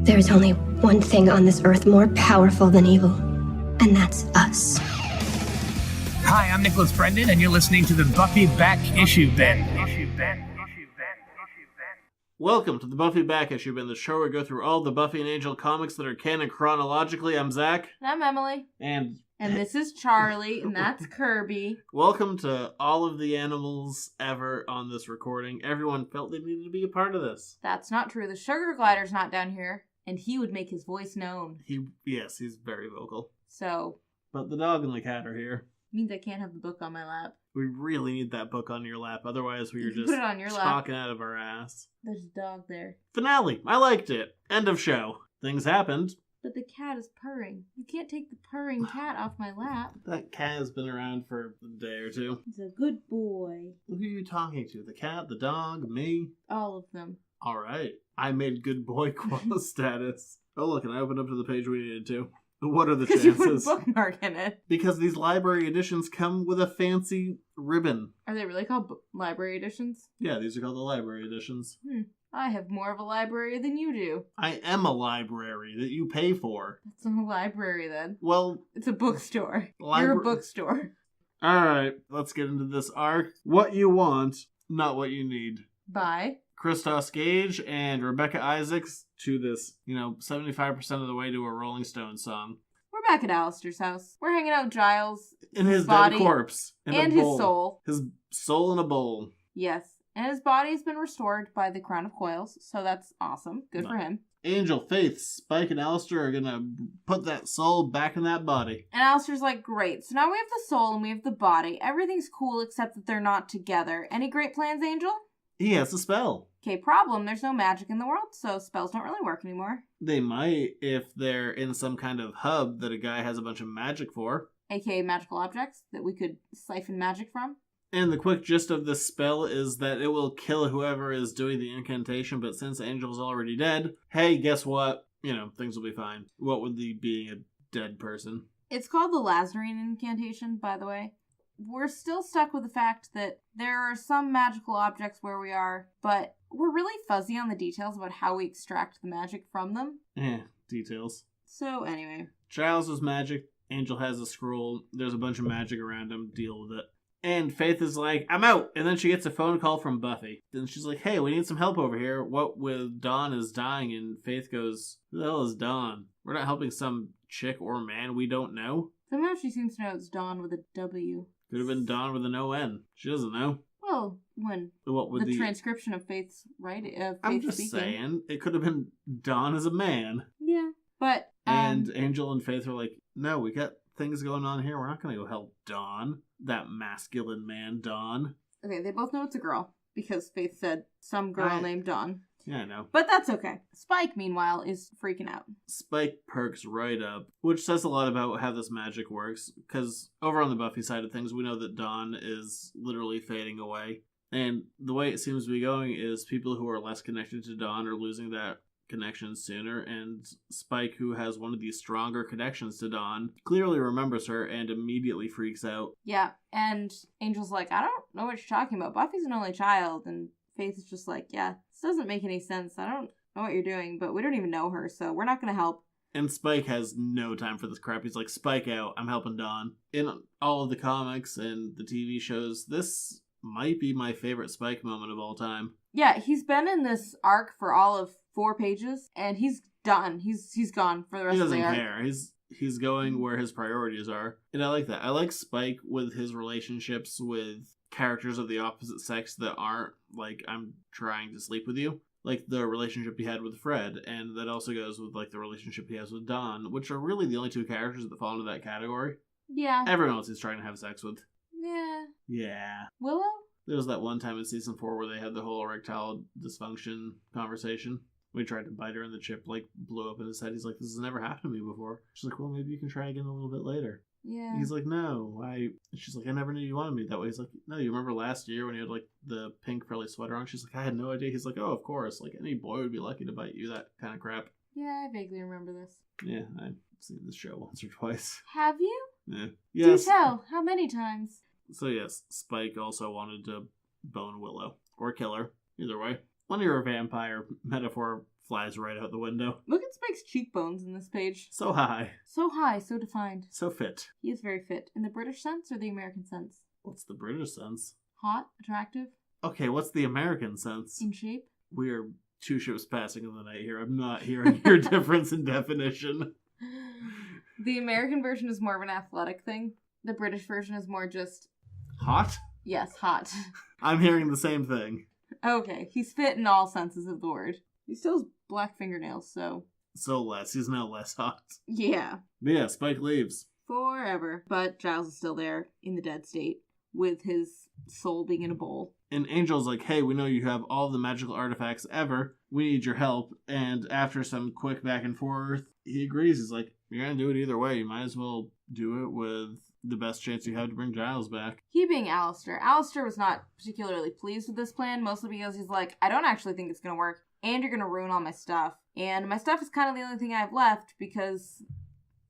There is only one thing on this earth more powerful than evil, and that's us. Hi, I'm Nicholas Brendan, and you're listening to the Buffy Back Issue Bin. Welcome to the Buffy Back Issue Bin, the show where we go through all the Buffy and Angel comics that are canon chronologically. I'm Zach. And I'm Emily. And this is Charlie, and that's Kirby. Welcome to all of the animals ever on this recording. Everyone felt they needed to be a part of this. That's not true. The Sugar Glider's not down here, and he would make his voice known. Yes, he's very vocal. So. But the dog and the cat are here. Means I can't have the book on my lap. We really need that book on your lap, otherwise we are just put it on your talking out of our ass. There's a dog there. Finale. I liked it. End of show. Things happened. But the cat is purring. You can't take the purring cat off my lap. That cat has been around for a day or two. He's a good boy. Who are you talking to? The cat, the dog, me? All of them. Alright. I made good boy status. Oh look, and I opened up to the page we needed to. What are the chances? Because you put a bookmark in it. Because these library editions come with a fancy ribbon. Are they really called library editions? Yeah, these are called the library editions. I have more of a library than you do. I am a library that you pay for. That's not a library then. Well... It's a bookstore. You're a bookstore. Alright, let's get into this arc. What you want, not what you need. Bye. Christos Gage and Rebecca Isaacs to this, 75% of the way to a Rolling Stones song. We're back at Alistair's house. We're hanging out with Giles. In his body, dead corpse. And his soul. His soul in a bowl. Yes. And his body has been restored by the Crown of Coils, so that's awesome. Good for him. Angel, Faith, Spike, and Alistair are gonna put that soul back in that body. And Alistair's like, great. So now we have the soul and we have the body. Everything's cool except that they're not together. Any great plans, Angel? He has a spell. Okay, problem. There's no magic in the world, so spells don't really work anymore. They might if they're in some kind of hub that a guy has a bunch of magic for. AKA magical objects that we could siphon magic from. And the quick gist of this spell is that it will kill whoever is doing the incantation, but since Angel's already dead, hey, guess what? Things will be fine. What would the being a dead person? It's called the Lazarine incantation, by the way. We're still stuck with the fact that there are some magical objects where we are, but we're really fuzzy on the details about how we extract the magic from them. Details. So, anyway. Giles is magic. Angel has a scroll. There's a bunch of magic around him. Deal with it. And Faith is like, I'm out! And then she gets a phone call from Buffy. Then she's like, hey, we need some help over here. What with Dawn is dying? And Faith goes, who the hell is Dawn? We're not helping some chick or man we don't know. Somehow she seems to know it's Dawn with a W. Could have been Dawn with an O-N. She doesn't know. Well, when what with the transcription of Faith's Faith I'm just speaking. saying, it could have been Dawn as a man. Yeah, but... And Angel and Faith are like, no, we got things going on here. We're not going to go help Dawn. That masculine man, Dawn. Okay, they both know it's a girl, because Faith said some girl named Dawn. Yeah, I know. But that's okay. Spike, meanwhile, is freaking out. Spike perks right up, which says a lot about how this magic works, because over on the Buffy side of things, we know that Dawn is literally fading away. And the way it seems to be going is people who are less connected to Dawn are losing that connection sooner, and Spike, who has one of the stronger connections to Dawn, clearly remembers her and immediately freaks out. Yeah, and Angel's like, I don't know what you're talking about. Buffy's an only child, and Faith is just like, yeah, this doesn't make any sense. I don't know what you're doing, but we don't even know her, so we're not going to help. And Spike has no time for this crap. He's like, Spike out, I'm helping Dawn. In all of the comics and the TV shows, this might be my favorite Spike moment of all time. Yeah, he's been in this arc for all of 4 pages, and he's done. He's gone for the rest of the arc. He doesn't care. He's going where his priorities are. And I like that. I like Spike with his relationships with characters of the opposite sex that aren't like, I'm trying to sleep with you. Like the relationship he had with Fred, and that also goes with like the relationship he has with Dawn, which are really the only 2 characters that fall into that category. Yeah. Everyone else he's trying to have sex with. Yeah. Yeah. Willow? There was that one time in season 4 where they had the whole erectile dysfunction conversation. We tried to bite her and the chip like blew up in his head. He's like, this has never happened to me before. She's like, well, maybe you can try again a little bit later. Yeah. He's like, no, she's like, I never knew you wanted me that way. He's like, no, you remember last year when you had like the pink frilly sweater on? She's like, I had no idea. He's like, oh, of course. Like any boy would be lucky to bite you, that kind of crap. Yeah, I vaguely remember this. Yeah, I've seen this show once or twice. Have you? Yeah. Yes. Do tell. How many times? So yes, Spike also wanted to bone Willow. Or kill her. Either way. When you're a vampire, metaphor flies right out the window. Look at Spike's cheekbones in this page. So high. So high, so defined. So fit. He is very fit. In the British sense or the American sense? What's the British sense? Hot, attractive, Okay, what's the American sense? in shape. We are two ships passing in the night here. I'm not hearing your difference in definition. The American version is more of an athletic thing. The British version is more just, Hot? yes, hot. I'm hearing the same thing. Okay, he's fit in all senses of the word. He still has black fingernails, so So less. He's now less hot. yeah. But yeah, Spike leaves. Forever. But Giles is still there in the dead state with his soul being in a bowl. And Angel's like, hey, we know you have all the magical artifacts ever. We need your help. And after some quick back and forth, he agrees. He's like, you're going to do it either way. You might as well do it with the best chance you have to bring Giles back. He being Alistair. Alistair was not particularly pleased with this plan, mostly because he's like, I don't actually think it's going to work, and you're going to ruin all my stuff. And my stuff is kind of the only thing I have left, because...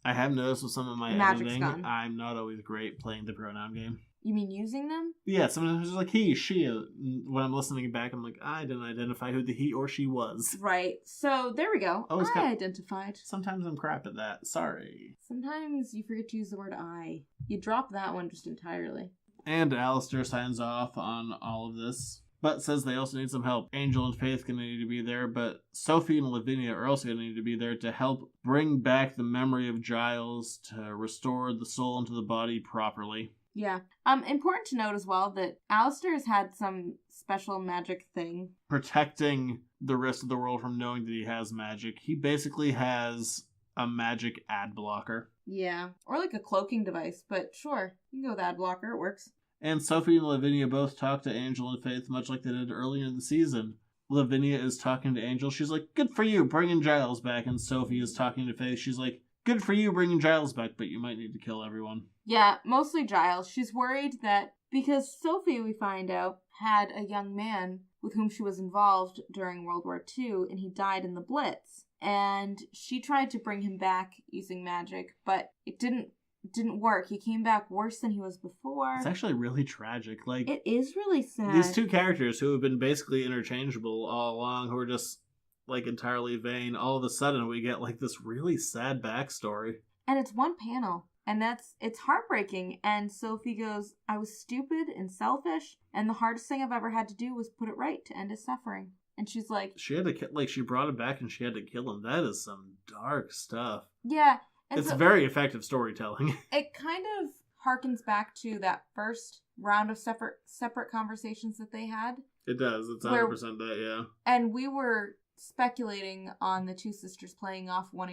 I have noticed with some of my Magic's editing, gone. I'm not always great playing the pronoun game. You mean using them? Yeah, sometimes it's like he, she. When I'm listening back, I'm like, I didn't identify who the he or she was. Right. So, there we go. Oh, it's I got- identified. Sometimes I'm crap at that. Sorry. Sometimes you forget to use the word I. You drop that one just entirely. And Alistair signs off on all of this, but says they also need some help. Angel and Faith going to need to be there, but Sophie and Lavinia are also going to need to be there to help bring back the memory of Giles, to restore the soul into the body properly. Yeah. Important to note as well that Alistair has had some special magic thing. Protecting the rest of the world from knowing that he has magic. He basically has a magic ad blocker. Yeah. Or like a cloaking device, but sure. You can go with ad blocker. It works. And Sophie and Lavinia both talk to Angel and Faith much like they did earlier in the season. Lavinia is talking to Angel. She's like, good for you, bringing Giles back. And Sophie is talking to Faith. She's like, good for you bringing Giles back, but you might need to kill everyone. Yeah, mostly Giles. She's worried that because Sophie, we find out, had a young man with whom she was involved during World War II, and he died in the Blitz. And she tried to bring him back using magic, but it didn't work. He came back worse than he was before. It's actually really tragic. Like, It is really sad. these two characters who have been basically interchangeable all along, who are just like entirely vain, all of a sudden we get like this really sad backstory. And it's one panel. And it's heartbreaking. And Sophie goes, I was stupid and selfish, and the hardest thing I've ever had to do was put it right to end his suffering. And she's like... She had to, she brought him back and she had to kill him. That is some dark stuff. Yeah. And It's so very effective storytelling. it kind of harkens back to that first round of separate conversations that they had. It does. It's Where- 100% that, yeah. And we were speculating on the two sisters playing off one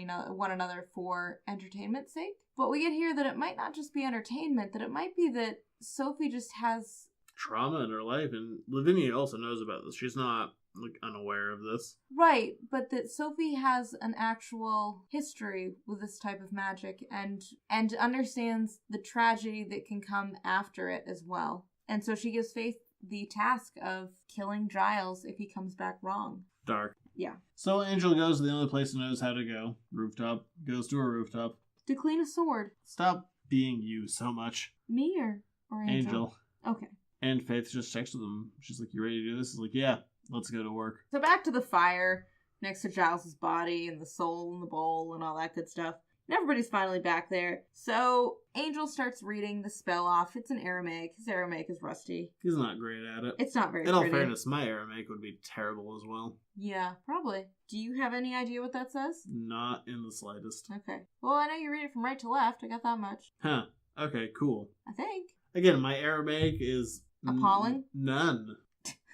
another for entertainment's sake. But we get here that it might not just be entertainment, that it might be that Sophie just has... Trauma in her life, and Lavinia also knows about this. She's not, unaware of this. Right, but that Sophie has an actual history with this type of magic and understands the tragedy that can come after it as well. And so she gives Faith the task of killing Giles if he comes back wrong. Dark. Yeah. So Angel goes to the only place he knows how to go. Rooftop. Goes to a rooftop. To clean a sword. Stop being you so much. Me or Angel? Angel. Okay. And Faith just texts with him. She's like, you ready to do this? He's like, yeah, let's go to work. So back to the fire next to Giles' body and the soul in the bowl and all that good stuff. And everybody's finally back there. So Angel starts reading the spell off. It's in Aramaic. His Aramaic is rusty. He's not great at it. It's not very In all pretty. fairness, my Aramaic would be terrible as well. Yeah, probably. Do you have any idea what that says? Not in the slightest. Okay. Well, I know you read it from right to left. I got that much. Huh. Okay, cool. I think. Again, my Aramaic is... Appalling? None.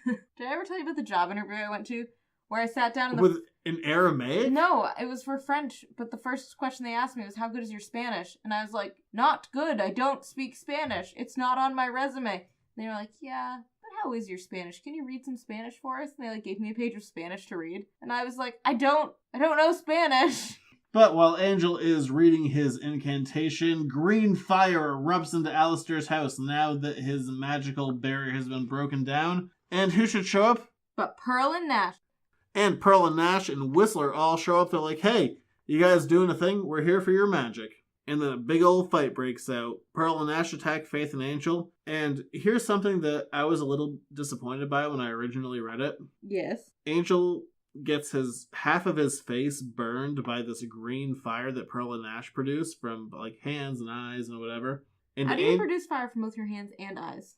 Did I ever tell you about the job interview I went to? Where I sat down in the... With an Aramaic? No, it was for French, but the first question they asked me was, how good is your Spanish? And I was like, not good. I don't speak Spanish. It's not on my resume. And they were like, yeah, but how is your Spanish? Can you read some Spanish for us? And they gave me a page of Spanish to read. And I was like, I don't know Spanish. But while Angel is reading his incantation, green fire erupts into Alistair's house now that his magical barrier has been broken down. And who should show up? But Pearl and Nash. And Pearl and Nash and Whistler all show up. They're like, hey, you guys doing a thing? We're here for your magic. And then a big old fight breaks out. Pearl and Nash attack Faith and Angel. And here's something that I was a little disappointed by when I originally read it. Yes. Angel gets his half of his face burned by this green fire that Pearl and Ash produce from like hands and eyes and whatever. And how do you produce fire from both your hands and eyes?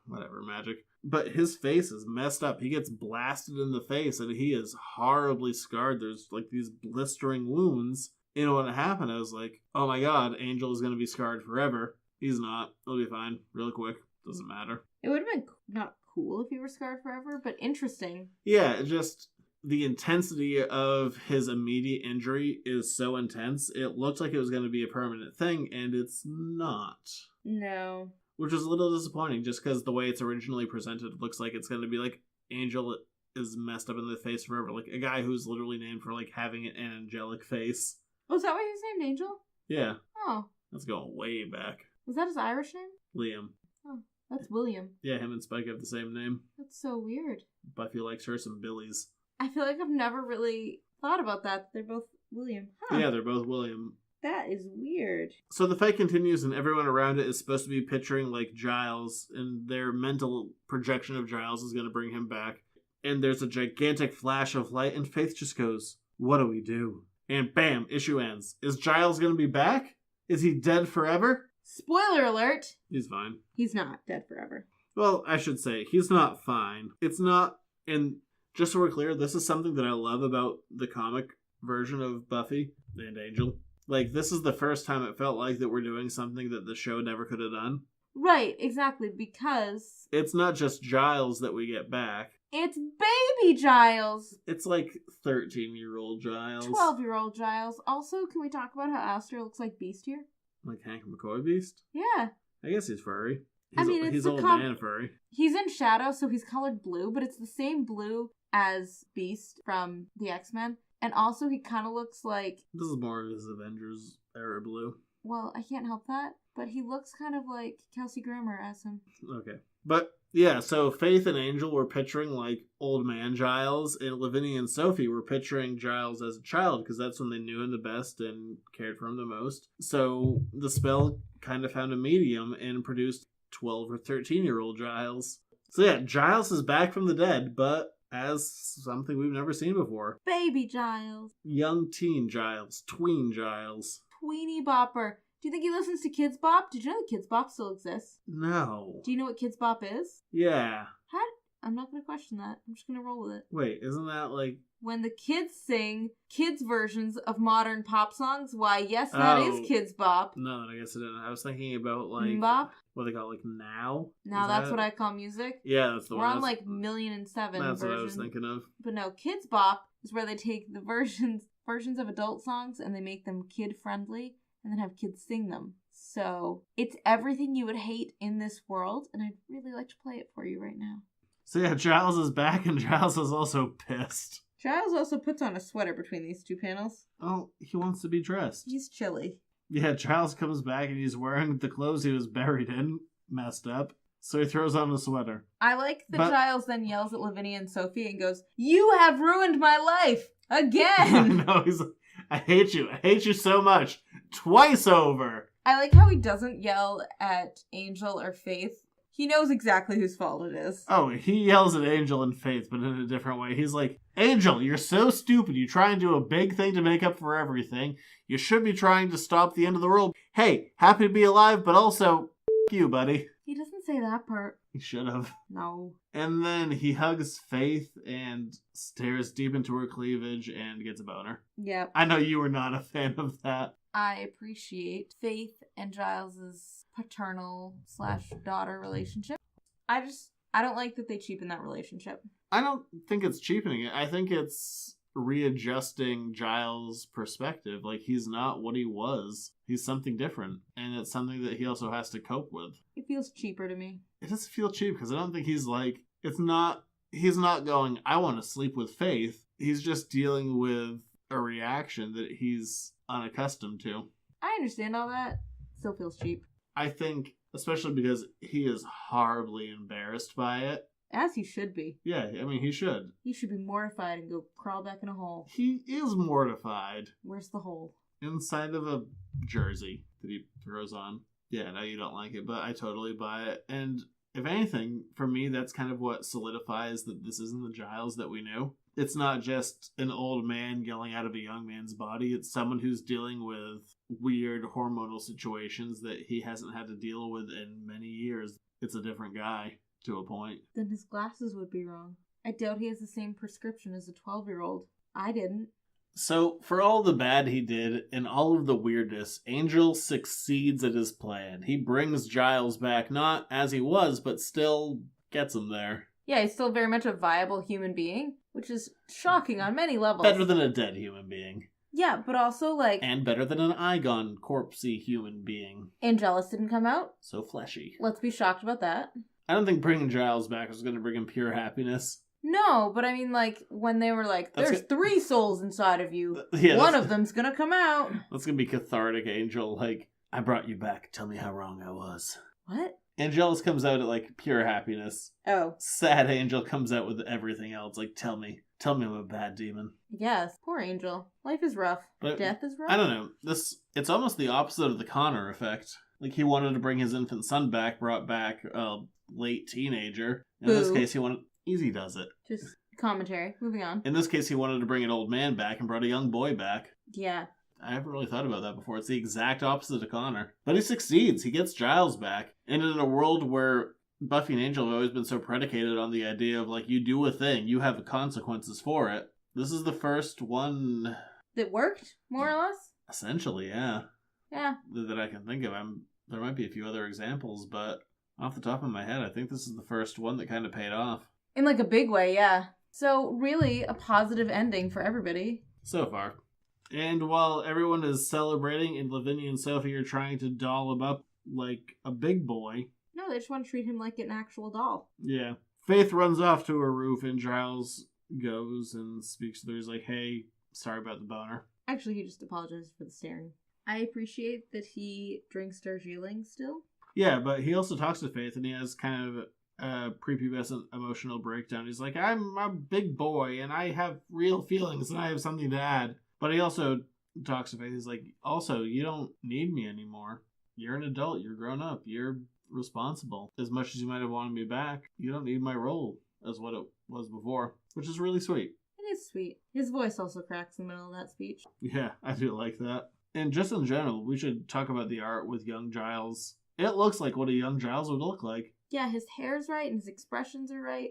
Whatever, magic. But his face is messed up. He gets blasted in the face and he is horribly scarred. There's like these blistering wounds. You know, when it happened, I was like, oh my god, Angel is going to be scarred forever. He's not. He'll be fine. Real quick. Doesn't matter. It would have been not cool if he were scarred forever, but interesting. Yeah, just the intensity of his immediate injury is so intense. It looked like it was going to be a permanent thing, and it's not. No. Which is a little disappointing, just because the way it's originally presented looks like it's going to be like Angel is messed up in the face forever. Like a guy who's literally named for like having an angelic face. Oh, is that why he was named Angel? Yeah. Oh. That's going way back. Was that his Irish name? Liam. Oh, that's William. Yeah, him and Spike have the same name. That's so weird. Buffy likes her some Billies. I feel like I've never really thought about that. They're both William. Huh. Yeah, they're both William. That is weird. So the fight continues, and everyone around it is supposed to be picturing like Giles, and their mental projection of Giles is going to bring him back. And there's a gigantic flash of light, and Faith just goes, "What do we do?" And bam, issue ends. Is Giles going to be back? Is he dead forever? Spoiler alert! He's fine. He's not dead forever. Well, I should say, he's not fine. It's not, and just so we're clear, this is something that I love about the comic version of Buffy and Angel. Like, this is the first time it felt like that we're doing something that the show never could have done. Right, exactly, because... It's not just Giles that we get back. It's baby Giles! It's like 13-year-old Giles. 12-year-old Giles. Also, can we talk about how Aster looks like Beast here? Like Hank McCoy Beast? Yeah. I guess he's furry. He's old man furry. He's in shadow, so he's colored blue, but it's the same blue as Beast from the X-Men. And also, he kind of looks like... This is more of his Avengers era blue. Well, I can't help that, but he looks kind of like Kelsey Grammer as him. Okay. But, yeah, so Faith and Angel were picturing, like, old man Giles, and Lavinia and Sophie were picturing Giles as a child, because that's when they knew him the best and cared for him the most. So, the spell kind of found a medium and produced 12 or 13-year-old Giles. So, yeah, Giles is back from the dead, but as something we've never seen before. Baby Giles. Young teen Giles. Tween Giles. Tweeny Bopper. Do you think he listens to Kids Bop? Did you know that Kids Bop still exists? No. Do you know what Kids Bop is? Yeah. I'm not going to question that. I'm just going to roll with it. Wait, isn't that like... When the kids sing kids' versions of modern pop songs, why, yes, that is Kids Bop. No, I guess I didn't. I was thinking about, like... Bop? What they call it, like, Now? Now that's what I call music? Yeah, that's the one. We're on, like, 1,000,007 That's version. what I was thinking of. But no, Kids Bop is where they take the versions of adult songs and they make them kid-friendly and then have kids sing them. So, it's everything you would hate in this world, and I'd really like to play it for you right now. So yeah, Giles is back, and Giles is also pissed. Giles also puts on a sweater between these two panels. Oh, he wants to be dressed. He's chilly. Yeah, Giles comes back, and he's wearing the clothes he was buried in, messed up. So he throws on a sweater. I like that Giles then yells at Lavinia and Sophie and goes, "You have ruined my life! Again!" No, he's like, I hate you so much. Twice over! I like how he doesn't yell at Angel or Faith. He knows exactly whose fault it is. Oh, he yells at Angel and Faith, but in a different way. He's like, Angel, you're so stupid. You try and do a big thing to make up for everything. You should be trying to stop the end of the world. Hey, happy to be alive, but also, f*** you, buddy. He doesn't say that part. He should have. No. And then he hugs Faith and stares deep into her cleavage and gets a boner. Yep. I know you were not a fan of that. I appreciate Faith and Giles's paternal/daughter relationship. I don't like that they cheapen that relationship. I don't think it's cheapening it. I think it's readjusting Giles' perspective. Like, he's not what he was. He's something different. And it's something that he also has to cope with. It feels cheaper to me. It doesn't feel cheap, because I don't think he's like... he's not going, I want to sleep with Faith. He's just dealing with a reaction that he's unaccustomed to. I understand all that. Still feels cheap. I think, especially because he is horribly embarrassed by it. As he should be. Yeah, I mean, he should. He should be mortified and go crawl back in a hole. He is mortified. Where's the hole? Inside of a jersey that he throws on. Yeah, no, you don't like it, but I totally buy it. And if anything, for me, that's kind of what solidifies that this isn't the Giles that we knew. it's not just an old man yelling out of a young man's body. It's someone who's dealing with weird hormonal situations that he hasn't had to deal with in many years. It's a different guy to a point. Then his glasses would be wrong. I doubt he has the same prescription as a 12-year-old. I didn't. So, for all the bad he did and all of the weirdness, Angel succeeds at his plan. He brings Giles back, not as he was, but still gets him there. Yeah, he's still very much a viable human being, which is shocking on many levels. Better than a dead human being. Yeah, but also, like... And better than an Igon corpsey human being. Angelus didn't come out. So fleshy. Let's be shocked about that. I don't think bringing Giles back was going to bring him pure happiness. No, but I mean, like, when they were like, there's 3 souls inside of you. Yeah, one of them's gonna come out. That's gonna be cathartic, Angel. Like, I brought you back. Tell me how wrong I was. What? Angelus comes out at, like, pure happiness. Oh. Sad Angel comes out with everything else. Like, tell me I'm a bad demon. Yes, poor Angel. Life is rough. But death is rough. I don't know. It's almost the opposite of the Connor effect. Like, he wanted to bring his infant son back, brought back a late teenager. In this case, he wanted... Easy does it. Just commentary. Moving on. In this case, he wanted to bring an old man back and brought a young boy back. Yeah. I haven't really thought about that before. It's the exact opposite of Connor. But he succeeds. He gets Giles back. And in a world where Buffy and Angel have always been so predicated on the idea of, like, you do a thing, you have consequences for it, this is the first one... That worked, more or less? Essentially, yeah. Yeah. That I can think of. There might be a few other examples, but off the top of my head, I think this is the first one that kind of paid off. In, like, a big way, yeah. So, really, a positive ending for everybody. So far. And while everyone is celebrating and Lavinia and Sophie are trying to doll him up like a big boy... No, they just want to treat him like an actual doll. Yeah. Faith runs off to her roof and Giles goes and speaks to her. He's like, hey, sorry about the boner. Actually, he just apologized for the staring. I appreciate that he drinks Darjeeling still. Yeah, but he also talks to Faith and he has kind of a prepubescent emotional breakdown. He's like, I'm a big boy and I have real feelings and I have something to add. But he also talks to Faith. He's like, also, you don't need me anymore. You're an adult. You're grown up. You're responsible. As much as you might have wanted me back, you don't need my role as what it was before, which is really sweet. It is sweet. His voice also cracks in the middle of that speech. Yeah, I do like that. And just in general, we should talk about the art with young Giles. It looks like what a young Giles would look like. Yeah, his hair's right and his expressions are right.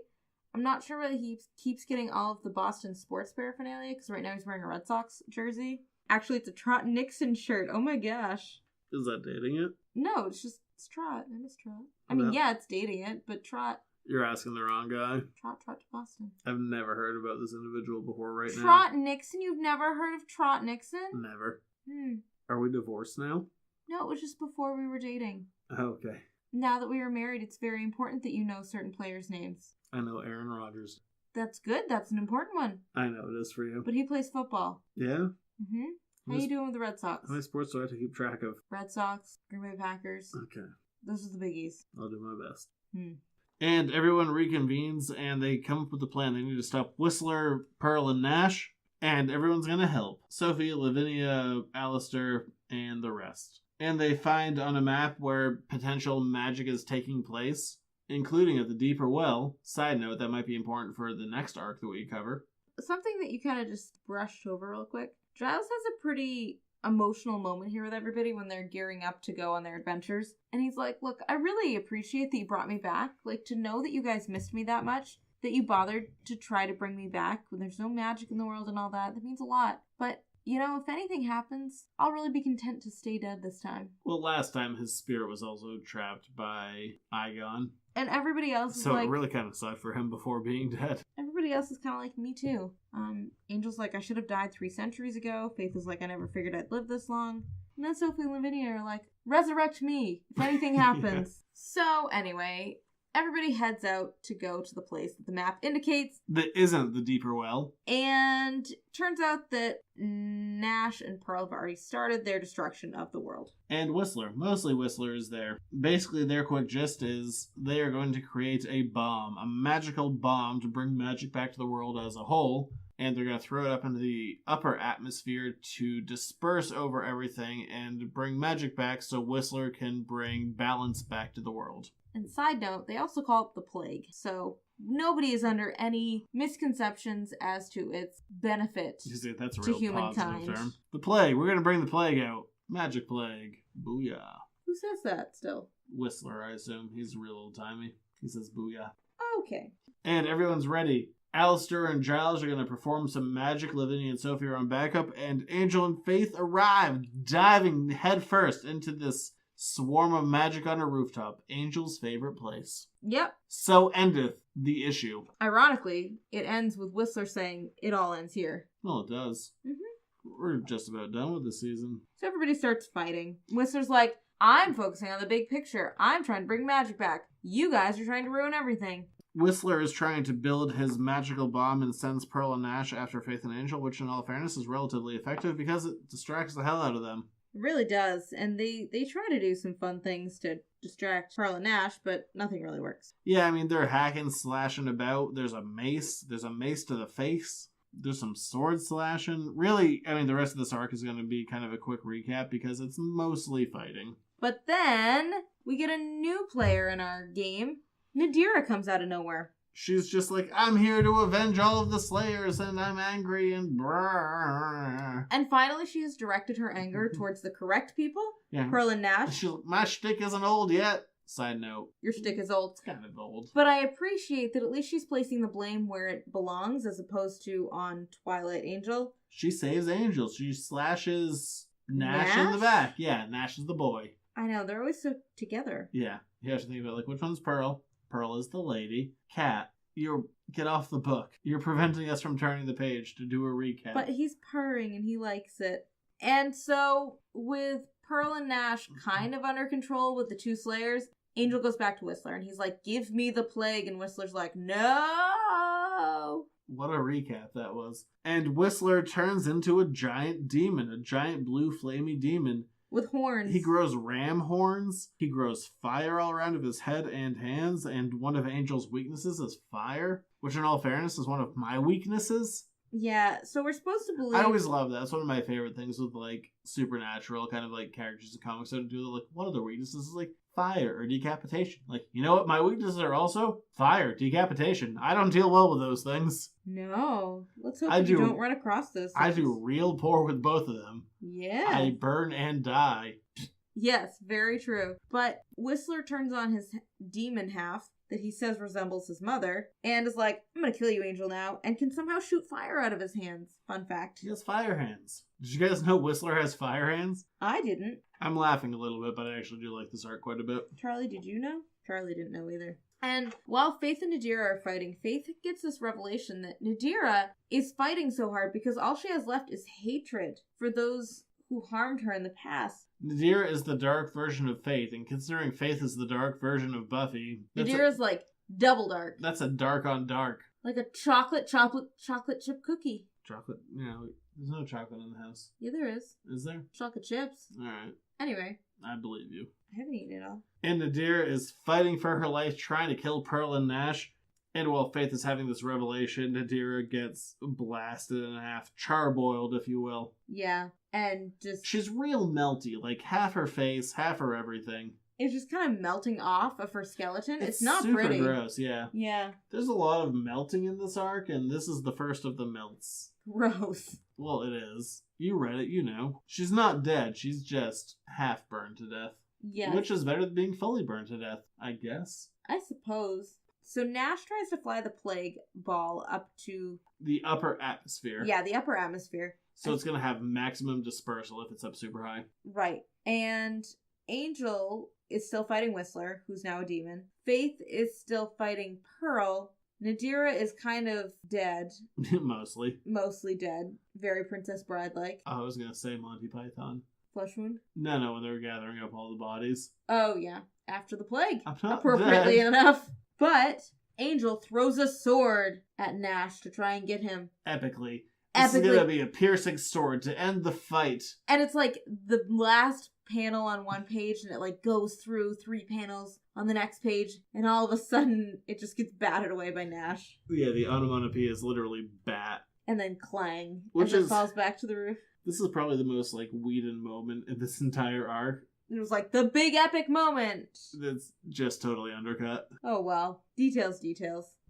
I'm not sure whether he keeps getting all of the Boston sports paraphernalia, because right now he's wearing a Red Sox jersey. Actually, it's a Trot Nixon shirt. Oh my gosh. Is that dating it? No, it's Trot. I miss Trot. I mean, yeah, it's dating it, but Trot... You're asking the wrong guy. Trot to Boston. I've never heard about this individual before now. Trot Nixon? You've never heard of Trot Nixon? Never. Are we divorced now? No, it was just before we were dating. Oh, okay. Now that we are married, it's very important that you know certain players' names. I know Aaron Rodgers. That's good. That's an important one. I know it is for you. But he plays football. Yeah? How you doing with the Red Sox? How many sports do I have to keep track of? Red Sox, Green Bay Packers. Okay. Those are the biggies. I'll do my best. And everyone reconvenes and they come up with a plan. They need to stop Whistler, Pearl, and Nash. And everyone's going to help. Sophie, Lavinia, Alistair, and the rest. And they find on a map where potential magic is taking place, including at the Deeper Well. Side note, that might be important for the next arc that we cover. Something that you kind of just brushed over real quick. Giles has a pretty emotional moment here with everybody when they're gearing up to go on their adventures. And he's like, look, I really appreciate that you brought me back. Like, to know that you guys missed me that much, that you bothered to try to bring me back when there's no magic in the world and all that, that means a lot. But, you know, if anything happens, I'll really be content to stay dead this time. Well, last time his spirit was also trapped by Igon. And everybody else is so like... it really kind of sucked for him before being dead. Everybody else is kind of like, me too. Angel's like, I should have died 3 centuries ago. Faith is like, I never figured I'd live this long. And then Sophie and Lavinia are like, resurrect me if anything happens. Yeah. So, anyway, everybody heads out to go to the place that the map indicates. That isn't the Deeper Well. And turns out that Nash and Pearl have already started their destruction of the world. And Whistler. Mostly Whistler is there. Basically, their quick gist is they are going to create a bomb. A magical bomb to bring magic back to the world as a whole. And they're going to throw it up into the upper atmosphere to disperse over everything and bring magic back so Whistler can bring balance back to the world. And side note, they also call it the plague. So nobody is under any misconceptions as to its benefit That's a to real positive humankind. term. The plague. We're going to bring the plague out. Magic plague. Booyah. Who says that still? Whistler, I assume. He's real old-timey. He says booyah. Okay. And everyone's ready. Alistair and Giles are going to perform some magic. Lavinia and Sophie are on backup, and Angel and Faith arrive, diving headfirst into this swarm of magic on a rooftop. Angel's favorite place. Yep. So endeth the issue. Ironically, it ends with Whistler saying, "It all ends here." Well, it does. We're just about done with the season. So everybody starts fighting. Whistler's like, "I'm focusing on the big picture. I'm trying to bring magic back. You guys are trying to ruin everything." Whistler is trying to build his magical bomb and sends Pearl and Nash after Faith and Angel, which in all fairness is relatively effective because it distracts the hell out of them. It really does. And they try to do some fun things to distract Pearl and Nash, but nothing really works. Yeah, I mean, they're hacking, slashing about. There's a mace to the face. There's some sword slashing. Really, I mean, the rest of this arc is going to be kind of a quick recap because it's mostly fighting. But then we get a new player in our game. Nadira comes out of nowhere. She's just like, I'm here to avenge all of the Slayers, and I'm angry, and brrr. And finally, she has directed her anger towards the correct people, Yeah. Pearl and Nash. My shtick isn't old yet. Side note. Your shtick is old. It's kind of old. But I appreciate that at least she's placing the blame where it belongs as opposed to on Twilight Angel. She saves Angel. She slashes Nash in the back. Yeah, Nash is the boy. I know, they're always so together. Yeah. You have to think about, like, which one's Pearl? Pearl is the lady. Cat, get off the book. You're preventing us from turning the page to do a recap. But he's purring and he likes it. And so, with Pearl and Nash kind of under control with the two Slayers, Angel goes back to Whistler and he's like, "Give me the plague." And Whistler's like, "No!" What a recap that was. And Whistler turns into a giant demon, a giant blue flamey demon. With horns. He grows ram horns. He grows fire all around of his head and hands. And one of Angel's weaknesses is fire, which in all fairness is one of my weaknesses. Yeah, so we're supposed to believe... I always love that. It's one of my favorite things with, like, supernatural kind of, like, characters in comics that do, like, one of their weaknesses is, like, fire or decapitation. Like, you know what my weaknesses are also? Fire, decapitation. I don't deal well with those things. No. Let's hope you don't run across those things. I do real poor with both of them. Yeah. I burn and die. Yes, very true. But Whistler turns on his demon half that he says resembles his mother, and is like, "I'm gonna kill you, Angel, now," and can somehow shoot fire out of his hands. Fun fact. He has fire hands. Did you guys know Whistler has fire hands? I didn't. I'm laughing a little bit, but I actually do like this art quite a bit. Charlie, did you know? Charlie didn't know either. And while Faith and Nadira are fighting, Faith gets this revelation that Nadira is fighting so hard because all she has left is hatred for those who harmed her in the past. Nadira is the dark version of Faith, and considering Faith is the dark version of Buffy... Nadira's like double dark. That's a dark on dark. Like a chocolate chip cookie. Chocolate? No, there's no chocolate in the house. Yeah, there is. Is there? Chocolate chips. Alright. Anyway. I believe you. I haven't eaten it all. And Nadira is fighting for her life, trying to kill Pearl and Nash. And while Faith is having this revelation, Nadira gets blasted in half. Charboiled, if you will. Yeah, and just... She's real melty. Like, half her face, half her everything. It's just kind of melting off of her skeleton. It's not super pretty. Gross, yeah. Yeah. There's a lot of melting in this arc, and this is the first of the melts. Gross. Well, it is. You read it, you know. She's not dead. She's just half burned to death. Yeah. Which is better than being fully burned to death, I guess. I suppose. So Nash tries to fly the plague ball up to... the upper atmosphere. Yeah, the upper atmosphere. So it's going to have maximum dispersal if it's up super high. Right. And Angel is still fighting Whistler, who's now a demon. Faith is still fighting Pearl. Nadira is kind of dead. Mostly. Mostly dead. Very Princess Bride-like. I was going to say Monty Python. Flesh wound? No, when they were gathering up all the bodies. Oh, yeah. After the plague. I'm not appropriately dead. enough. But Angel throws a sword at Nash to try and get him. Epically. This is going to be a piercing sword to end the fight. And it's like the last panel on one page, and it like goes through 3 panels on the next page, and all of a sudden it just gets batted away by Nash. Yeah, the onomatopoeia is literally bat. And then clang. Which as it falls back to the roof. This is probably the most like Whedon moment in this entire arc. It was like the big epic moment. That's just totally undercut. Oh well. Details.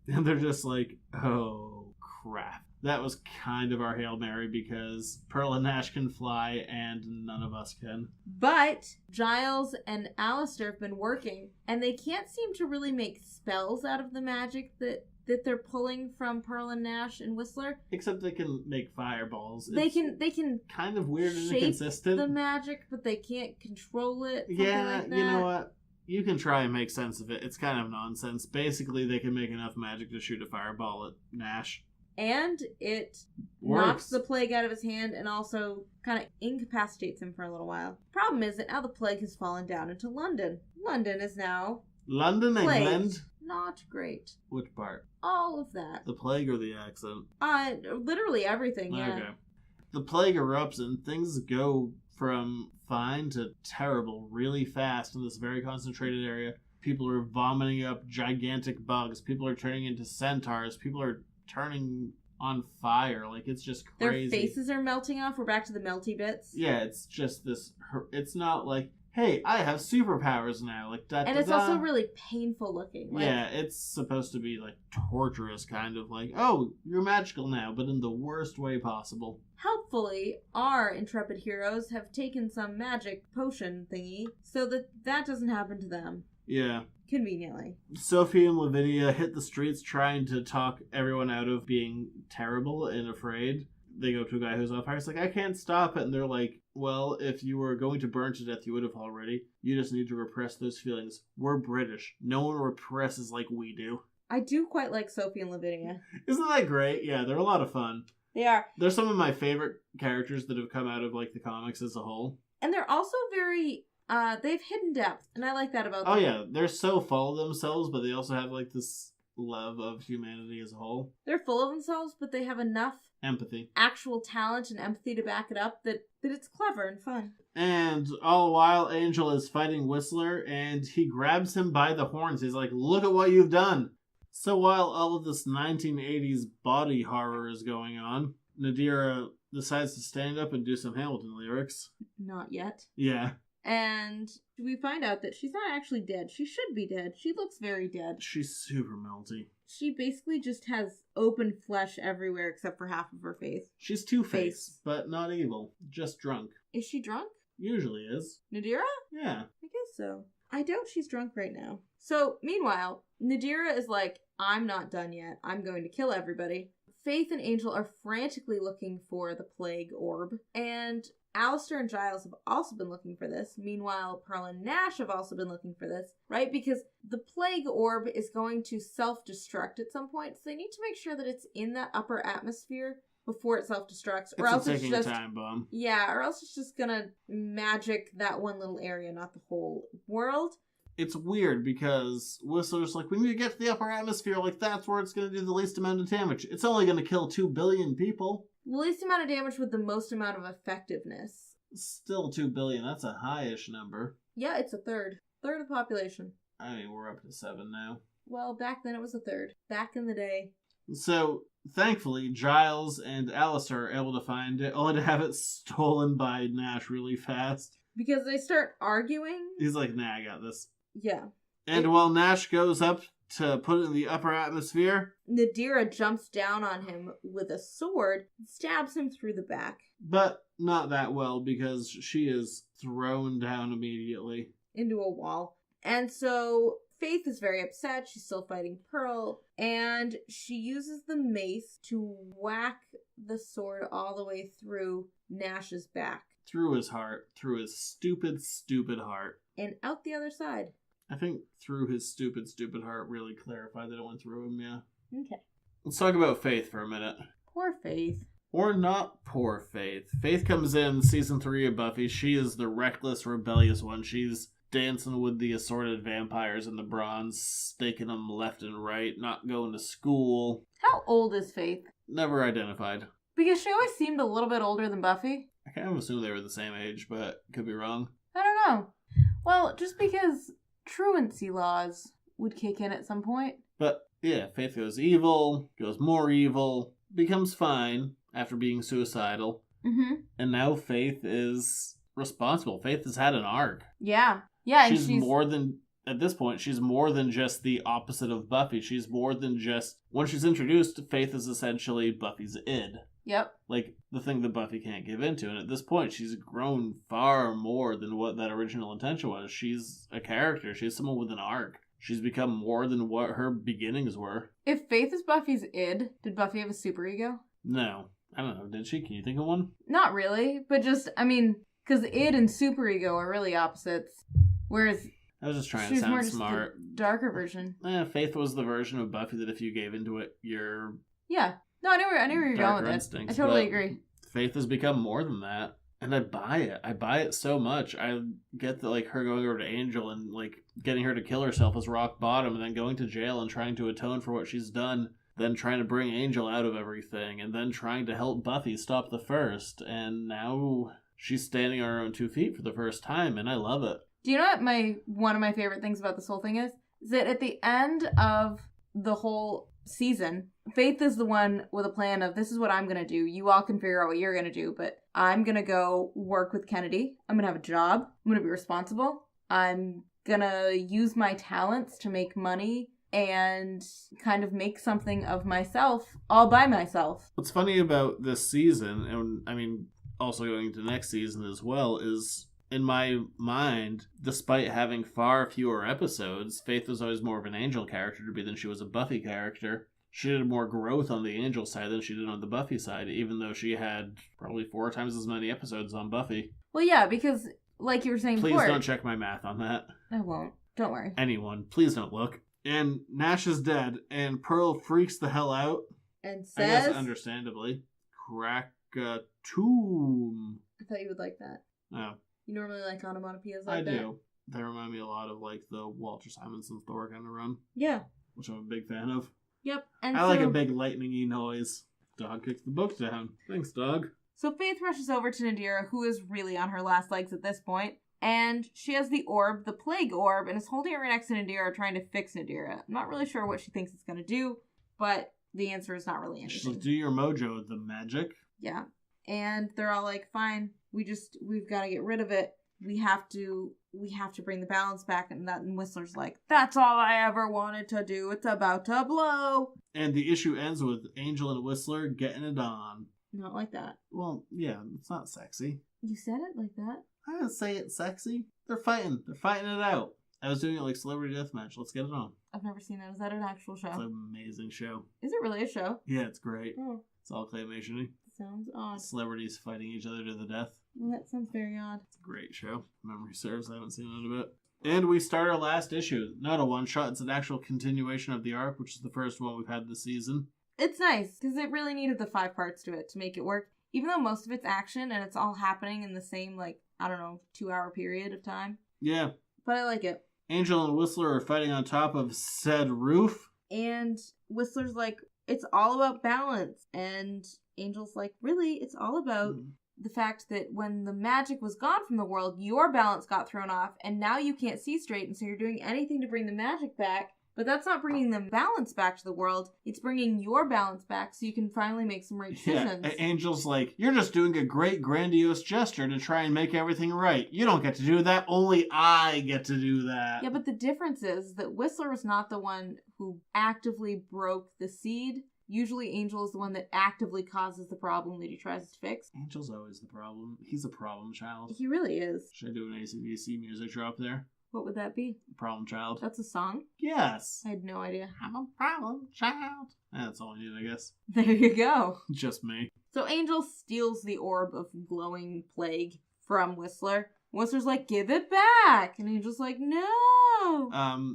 And they're just like, oh, crap. That was kind of our Hail Mary because Pearl and Nash can fly and none of us can. But Giles and Alistair have been working, and they can't seem to really make spells out of the magic that they're pulling from Pearl and Nash and Whistler. Except they can make fireballs. They can kind of weird and shape inconsistent. the magic, but they can't control it. Yeah, like that. you know what? You can try and make sense of it. It's kind of nonsense. Basically, they can make enough magic to shoot a fireball at Nash. And it Works. knocks the plague out of his hand and also kind of incapacitates him for a little while. Problem is that now the plague has fallen down into London. London is now London, plagued. England? Not great. Which part? All of that. The plague or the accent? Literally everything, yeah. Okay. The plague erupts and things go from fine to terrible really fast in this very concentrated area. People are vomiting up gigantic bugs. People are turning into centaurs. People are turning on fire. Like, it's just crazy. Their faces are melting off. We're back to the melty bits. Yeah, it's just this... It's not like, hey, I have superpowers now. Like, and it's also really painful looking. Like, yeah, it's supposed to be, like, torturous, kind of like, oh, you're magical now, but in the worst way possible. Helpfully, our intrepid heroes have taken some magic potion thingy so that doesn't happen to them. Yeah. Conveniently. Sophie and Lavinia hit the streets trying to talk everyone out of being terrible and afraid. They go to a guy who's on fire. It's like, I can't stop it. And they're like, well, if you were going to burn to death, you would have already. You just need to repress those feelings. We're British. No one represses like we do. I do quite like Sophie and Lavinia. Isn't that great? Yeah, they're a lot of fun. They are. They're some of my favorite characters that have come out of, like, the comics as a whole. And they're also very... they have hidden depth, and I like that about them. Oh yeah, they're so full of themselves, but they also have, like, this love of humanity as a whole. They're full of themselves, but they have enough empathy, actual talent and empathy to back it up that it's clever and fun. And all the while, Angel is fighting Whistler, and he grabs him by the horns. He's like, look at what you've done. So while all of this 1980s body horror is going on, Nadira decides to stand up and do some Hamilton lyrics. Not yet. Yeah. And we find out that she's not actually dead. She should be dead. She looks very dead. She's super melty. She basically just has open flesh everywhere except for half of her face. She's Two-Face, but not evil. Just drunk. Is she drunk? Usually is. Nadira? Yeah. I guess so. I doubt she's drunk right now. So, meanwhile, Nadira is like, I'm not done yet. I'm going to kill everybody. Faith and Angel are frantically looking for the plague orb, and Alistair and Giles have also been looking for this. Meanwhile, Pearl and Nash have also been looking for this, right? Because the plague orb is going to self-destruct at some point, so they need to make sure that it's in that upper atmosphere before it self-destructs. Or else it's a just time bomb. Yeah, or else it's just gonna magic that one little area, not the whole world. It's weird because Whistler's like, we need to get to the upper atmosphere, like that's where it's going to do the least amount of damage. It's only going to kill 2 billion people. The least amount of damage with the most amount of effectiveness. Still 2 billion, that's a high-ish number. Yeah, it's a third. Third of the population. I mean, we're up to 7 now. Well, back then it was a third. Back in the day. So, thankfully, Giles and Alistair are able to find it, only to have it stolen by Nash really fast. Because they start arguing. He's like, nah, I got this. Yeah. And while Nash goes up to put it in the upper atmosphere, Nadira jumps down on him with a sword and stabs him through the back. But not that well, because she is thrown down immediately. Into a wall. And so Faith is very upset. She's still fighting Pearl. And she uses the mace to whack the sword all the way through Nash's back. Through his heart. Through his stupid, stupid heart. And out the other side. I think through his stupid, stupid heart really clarified that it went through him, yeah. Okay. Let's talk about Faith for a minute. Poor Faith. Or not poor Faith. Faith comes in season 3 of Buffy. She is the reckless, rebellious one. She's dancing with the assorted vampires in the bronze, staking them left and right, not going to school. How old is Faith? Never identified. Because she always seemed a little bit older than Buffy. I kind of assume they were the same age, but could be wrong. I don't know. Well, just because truancy laws would kick in at some point. But, yeah, Faith goes evil, goes more evil, becomes fine after being suicidal. Mm-hmm. And now Faith is responsible. Faith has had an arc. Yeah. Yeah, and she's more than at this point, she's more than just the opposite of Buffy. She's more than just... When she's introduced, Faith is essentially Buffy's id. Yep. Like, the thing that Buffy can't give into. And at this point, she's grown far more than what that original intention was. She's a character. She's someone with an arc. She's become more than what her beginnings were. If Faith is Buffy's id, did Buffy have a superego? No. I don't know. Did she? Can you think of one? Not really, but just, I mean, because id and superego are really opposites. Whereas I was just trying to she's more sound just smart. a darker version. Faith was the version of Buffy that if you gave into it, your Yeah. No, I knew where you're going with it. I totally agree. Faith has become more than that. And I buy it. I buy it so much. I get that, like, her going over to Angel and, like, getting her to kill herself is rock bottom, and then going to jail and trying to atone for what she's done, then trying to bring Angel out of everything, and then trying to help Buffy stop the First, and now she's standing on her own 2 feet for the first time, and I love it. Do you know what one of my favorite things about this whole thing is? Is that at the end of the whole season, Faith is the one with a plan of, this is what I'm going to do. You all can figure out what you're going to do, but I'm going to go work with Kennedy. I'm going to have a job. I'm going to be responsible. I'm going to use my talents to make money and kind of make something of myself all by myself. What's funny about this season, and I mean, also going into next season as well, is in my mind, despite having far fewer episodes, Faith was always more of an Angel character to be than she was a Buffy character. She did more growth on the Angel side than she did on the Buffy side, even though she had probably 4 times as many episodes on Buffy. Well, yeah, because, like you were saying Please before... don't check my math on that. I won't. Don't worry. Anyone, please don't look. And Nash is dead, and Pearl freaks the hell out. And says... I guess understandably. Krakatoom. I thought you would like that. Oh. You normally like onomatopoeias like that? I do. They remind me a lot of, like, the Walter Simonson Thor kind of run. Yeah. Which I'm a big fan of. Yep. And I like a big lightning-y noise. Dog kicks the book down. Thanks, dog. So Faith rushes over to Nadira, who is really on her last legs at this point, and she has the orb, the plague orb, and is holding it right next to Nadira, trying to fix Nadira. I'm not really sure what she thinks it's going to do, but the answer is not really anything. She'll do your mojo with the magic. Yeah. And they're all like, fine, we've got to get rid of it. We have to bring the balance back. And Whistler's like, that's all I ever wanted to do. It's about to blow. And the issue ends with Angel and Whistler getting it on. Not like that. Well, yeah, it's not sexy. You said it like that. I didn't say it's sexy. They're fighting. They're fighting it out. I was doing it like Celebrity Deathmatch. Let's get it on. I've never seen that. Is that an actual show? It's an amazing show. Is it really a show? Yeah, it's great. Oh. It's all claymation-y. Sounds odd. Celebrities fighting each other to the death. Well, that sounds very odd. It's a great show. Memory serves. I haven't seen it in a bit. And we start our last issue. Not a one-shot. It's an actual continuation of the arc, which is the first one we've had this season. It's nice, because it really needed the 5 parts to it to make it work. Even though most of it's action, and it's all happening in the same, 2-hour period of time. Yeah. But I like it. Angel and Whistler are fighting on top of said roof. And Whistler's like, it's all about balance. And Angel's like, really? It's all about the fact that when the magic was gone from the world, your balance got thrown off, and now you can't see straight, and so you're doing anything to bring the magic back. But that's not bringing the balance back to the world. It's bringing your balance back so you can finally make some right decisions. Yeah, Angel's like, you're just doing a great grandiose gesture to try and make everything right. You don't get to do that. Only I get to do that. Yeah, but the difference is that Whistler was not the one who actively broke the seed. Usually Angel is the one that actively causes the problem that he tries to fix. Angel's always the problem. He's a problem child. He really is. Should I do an AC/DC music drop there? What would that be? Problem child. That's a song? Yes. I had no idea. I'm a problem child. That's all I need, I guess. There you go. Just me. So Angel steals the orb of glowing plague from Whistler. Whistler's like, give it back! And Angel's like, no!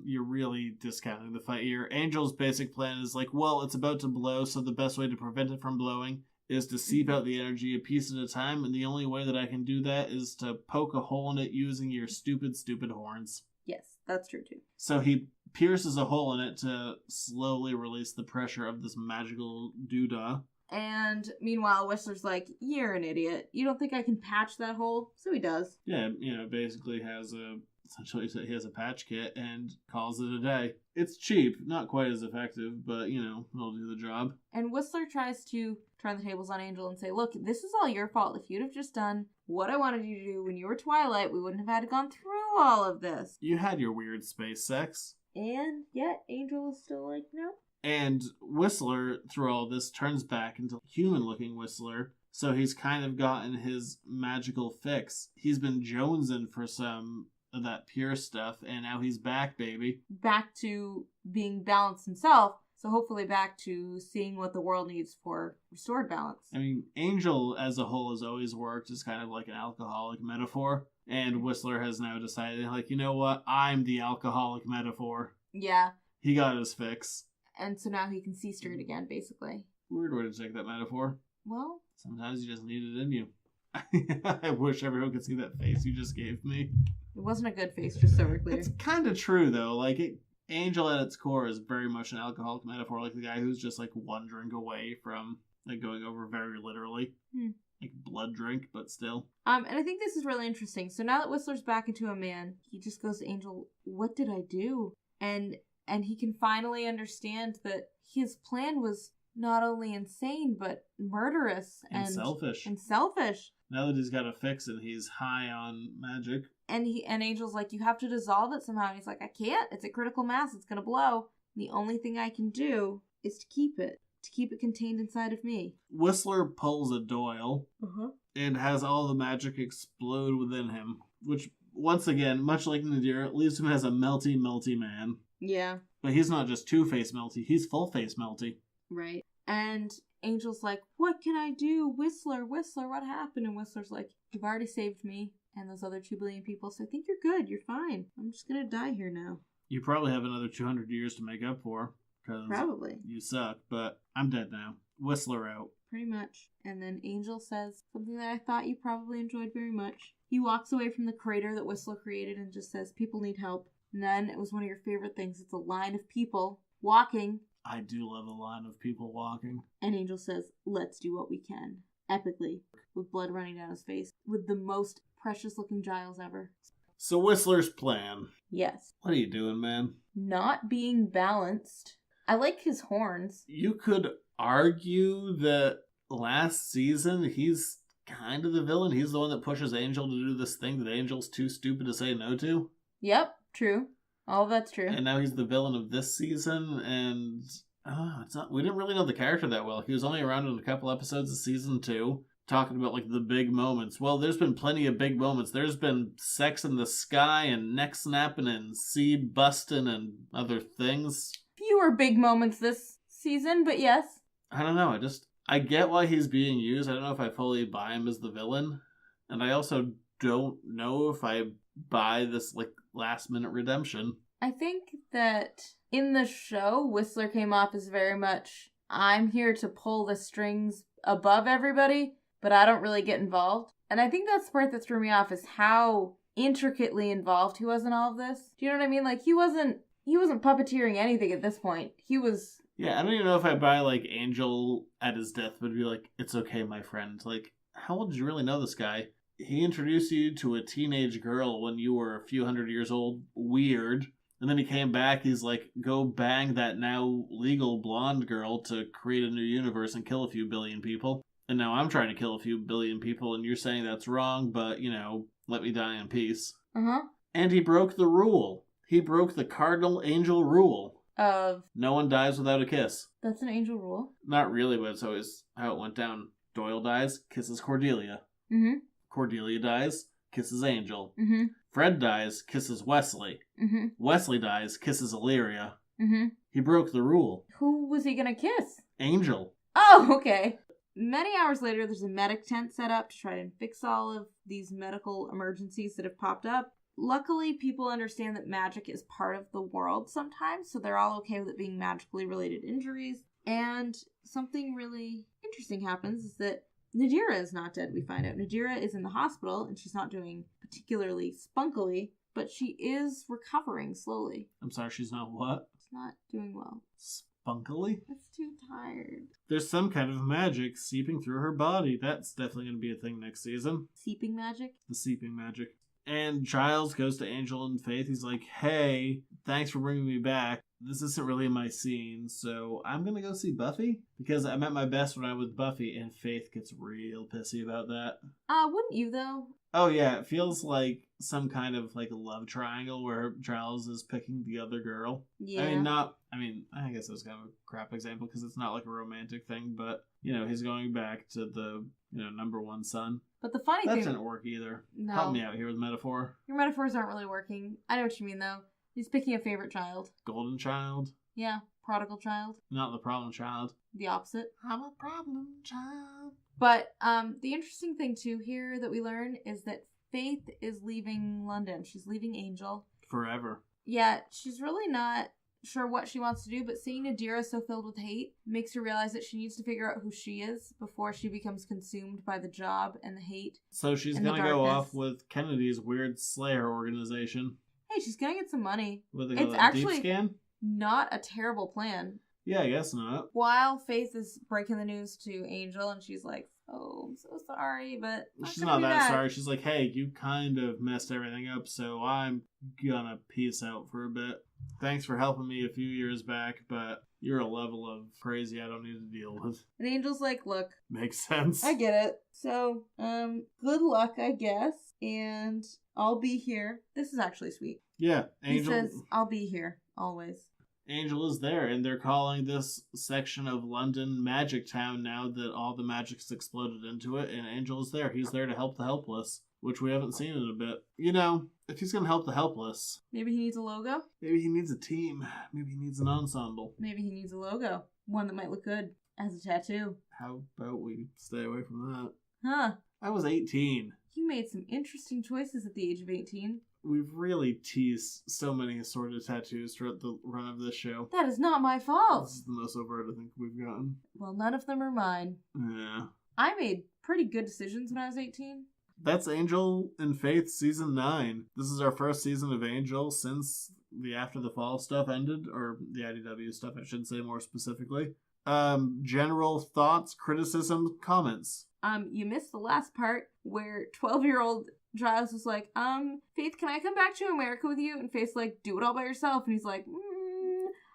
You're really discounting the fight here. Angel's basic plan is like, well, it's about to blow, so the best way to prevent it from blowing is to seep out the energy a piece at a time, and the only way that I can do that is to poke a hole in it using your stupid horns. Yes, that's true too. So he pierces a hole in it to slowly release the pressure of this magical doodah. And meanwhile, Whistler's like, you're an idiot. You don't think I can patch that hole? So he does. Yeah, basically has a essentially he has a patch kit and calls it a day. It's cheap, not quite as effective, but, it'll do the job. And Whistler tries to turn the tables on Angel and say, look, this is all your fault. If you'd have just done what I wanted you to do when you were Twilight, we wouldn't have had to gone through all of this. You had your weird space sex. And yet Angel is still like, no. And Whistler, through all this, turns back into human-looking Whistler, so he's kind of gotten his magical fix. He's been jonesing for some of that pure stuff, and now he's back, baby. Back to being balanced himself, so hopefully back to seeing what the world needs for restored balance. I mean, Angel as a whole has always worked as kind of like an alcoholic metaphor, and Whistler has now decided, like, you know what? I'm the alcoholic metaphor. Yeah. He got his fix. And so now he can see straight again, basically. Weird way to take that metaphor. Well, sometimes you just need it in you. I wish everyone could see that face you just gave me. It wasn't a good face, just so we're clear. It's kind of true, though. Like, Angel at its core is very much an alcoholic metaphor, like the guy who's just, like, one drink away from, like, going over very literally. Like, blood drink, but still. And I think this is really interesting. So now that Whistler's back into a man, he just goes to Angel, what did I do? And he can finally understand that his plan was not only insane, but murderous and selfish. And selfish. Now that he's got a fix and he's high on magic. And Angel's like, you have to dissolve it somehow. And he's like, I can't. It's a critical mass. It's going to blow. The only thing I can do is to keep it contained inside of me. Whistler pulls a Doyle and has all the magic explode within him, which, once again, much like Nadira, leaves him as a melty man. Yeah. But he's not just two-face melty, he's full-face melty. Right. And Angel's like, what can I do? Whistler, what happened? And Whistler's like, you've already saved me and those other 2 billion people, so I think you're good. You're fine. I'm just going to die here now. You probably have another 200 years to make up for. Probably. You suck, but I'm dead now. Whistler out. Pretty much. And then Angel says something that I thought you probably enjoyed very much. He walks away from the crater that Whistler created and just says, people need help. And then it was one of your favorite things. It's a line of people walking. I do love a line of people walking. And Angel says, let's do what we can. Epically. With blood running down his face. With the most precious looking Giles ever. So Whistler's plan. Yes. What are you doing, man? Not being balanced. I like his horns. You could argue that last season he's kind of the villain. He's the one that pushes Angel to do this thing that Angel's too stupid to say no to. Yep, true. All that's true. And now he's the villain of this season, and we didn't really know the character that well. He was only around in a couple episodes of season 2, talking about, like, the big moments. Well, there's been plenty of big moments. There's been sex in the sky and neck snapping and seed busting and other things. Fewer big moments this season, but yes. I don't know. I get why he's being used. I don't know if I fully buy him as the villain. And I also don't know if I buy this, like, last-minute redemption. I think that in the show, Whistler came off as very much, I'm here to pull the strings above everybody, but I don't really get involved. And I think that's the part that threw me off, is how intricately involved he was in all of this. Do you know what I mean? Like, he wasn't puppeteering anything at this point. He was... Yeah, I don't even know if I buy, like, Angel at his death would be like, it's okay, my friend. Like, how well did you really know this guy? He introduced you to a teenage girl when you were a few hundred years old. Weird. And then he came back, he's like, go bang that now legal blonde girl to create a new universe and kill a few billion people. And now I'm trying to kill a few billion people, and you're saying that's wrong, but, let me die in peace. Uh-huh. And he broke the rule. He broke the cardinal angel rule. Of... No one dies without a kiss. That's an angel rule? Not really, but it's always how it went down. Doyle dies, kisses Cordelia. Mm-hmm. Cordelia dies, kisses Angel. Mm-hmm. Fred dies, kisses Wesley. Mm-hmm. Wesley dies, kisses Illyria. Mm-hmm. He broke the rule. Who was he gonna kiss? Angel. Oh, okay. Many hours later, there's a medic tent set up to try and fix all of these medical emergencies that have popped up. Luckily, people understand that magic is part of the world sometimes, so they're all okay with it being magically related injuries. And something really interesting happens is that Nadira is not dead, we find out. Nadira is in the hospital, and she's not doing particularly spunkily, but she is recovering slowly. I'm sorry, she's not what? She's not doing well. Spunkily? That's too tired. There's some kind of magic seeping through her body. That's definitely going to be a thing next season. Seeping magic? The seeping magic. And Giles goes to Angel and Faith. He's like, hey, thanks for bringing me back. This isn't really my scene, so I'm going to go see Buffy. Because I'm at my best when I'm with Buffy, and Faith gets real pissy about that. Wouldn't you, though? Oh, yeah, it feels like some kind of, like, a love triangle where Giles is picking the other girl. Yeah. I guess that's kind of a crap example because it's not like a romantic thing, but, he's going back to the, number one son. But the funny That thing... didn't work either. No. Help me out here with metaphor. Your metaphors aren't really working. I know what you mean, though. He's picking a favorite child. Golden child? Yeah, prodigal child. Not the problem child. The opposite. I'm a problem child. But the interesting thing, too, here that we learn is that Faith is leaving London. She's leaving Angel. Forever. Yeah, she's really not sure what she wants to do, but seeing Nadira so filled with hate makes her realize that she needs to figure out who she is before she becomes consumed by the job and the hate. So she's going to go off with Kennedy's weird Slayer organization. Hey, she's going to get some money. It's actually deep scan? Not a terrible plan. Yeah, I guess not. While Faith is breaking the news to Angel, and she's like, oh, I'm so sorry, but... She's not that sorry. She's like, hey, you kind of messed everything up, so I'm gonna peace out for a bit. Thanks for helping me a few years back, but you're a level of crazy I don't need to deal with. And Angel's like, look... Makes sense. I get it. So, good luck, I guess, and I'll be here. This is actually sweet. Yeah, Angel... He says, I'll be here, always. Angel is there, and they're calling this section of London Magic Town now that all the magic's exploded into it, and Angel is there. He's there to help the helpless, which we haven't seen in a bit. If he's going to help the helpless... Maybe he needs a logo? Maybe he needs a team. Maybe he needs an ensemble. Maybe he needs a logo. One that might look good as a tattoo. How about we stay away from that? Huh. I was 18. You made some interesting choices at the age of 18. We've really teased so many assorted tattoos throughout the run of this show. That is not my fault. This is the most overt I think we've gotten. Well, none of them are mine. Yeah. I made pretty good decisions when I was 18. That's Angel and Faith Season 9. This is our first season of Angel since the After the Fall stuff ended, or the IDW stuff, I should say more specifically. General thoughts, criticism, comments. You missed the last part where 12-year-old Giles was like, Faith, can I come back to America with you? And Faith's like, do it all by yourself. And he's like,